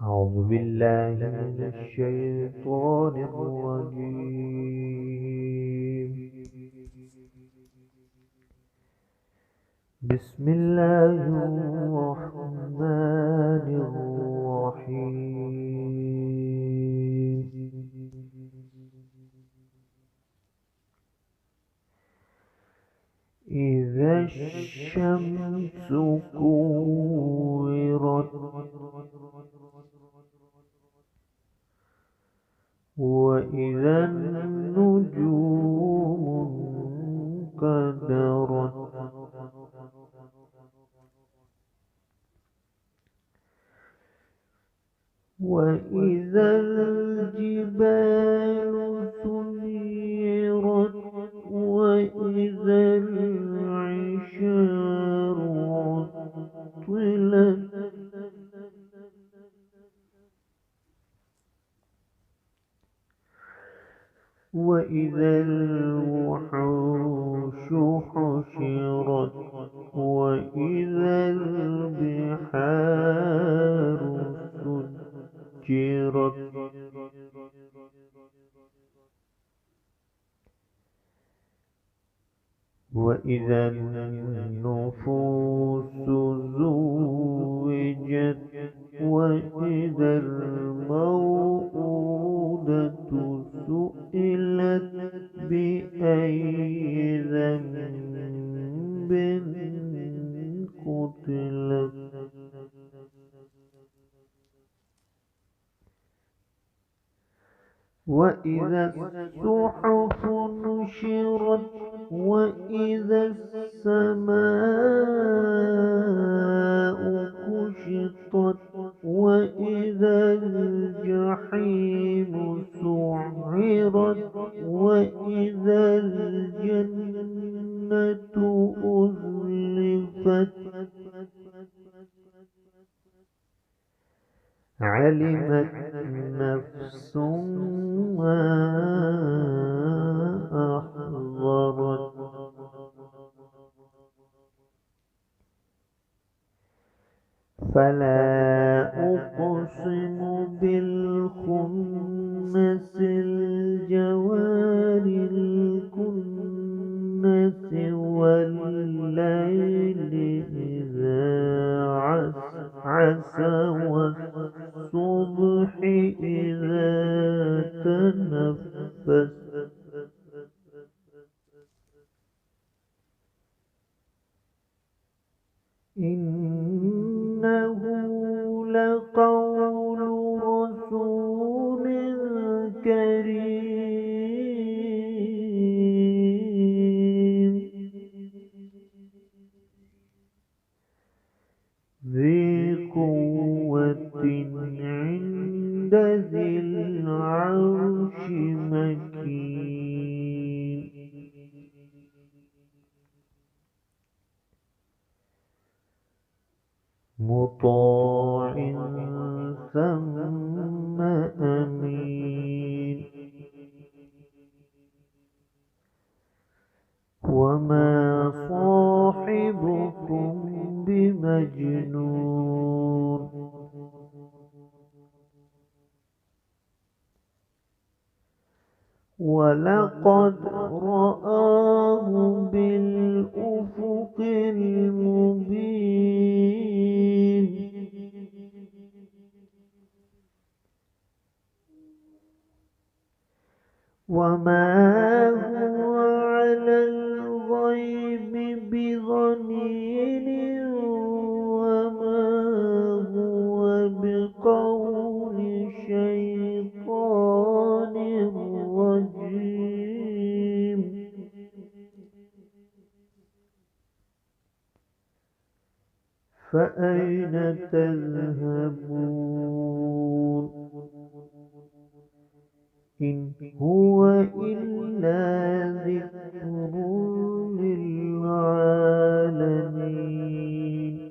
أعوذ بالله من الشيطان الرجيم. بسم الله الرحمن الرحيم. إذا الشمس كورت وإذا النجوم انكدرت وإذا الجبال سيرت وإذا العشار عطلت وإذا الوحوش حشرت وإذا البحار سجرت وإذا النفوس زوجت وإذا الموءودة سئلت بأي ذنب قتلت وإذا الصحف نشرت وإذا السماء كشطت وإذا الجحيم سعرت وإذا الجنة أزلفت علمت نفس ما أحضرت فلا أقسم بالخنس الجوار الكنس والليل إذا عسعس والصبح إذا تنفس إنه لقول رسول كريم ذي قوة عند ذي العرش مكين مطاع ثم أمين وما صاحبكم بمجنون ولقد رآه بالأفق المبين وما هو على الغيب بضنين وما هو بقول شيطان رجيم فأين تذهبون إن هو إلا ذكر للعالمين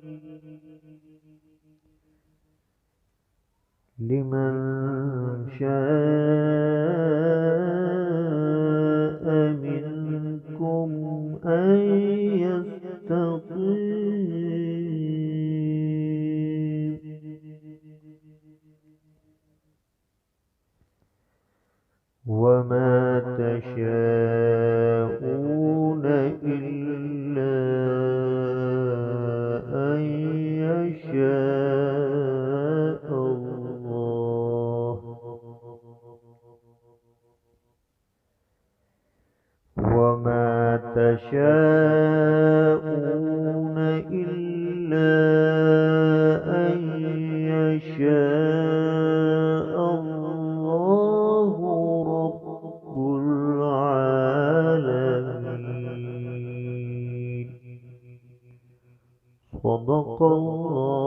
لمن شاء منكم أن يستقيم وما تشاءون إلا أن يشاء الله. وما تشاءون إلا أن يشاء الله رب العالمين. صدق الله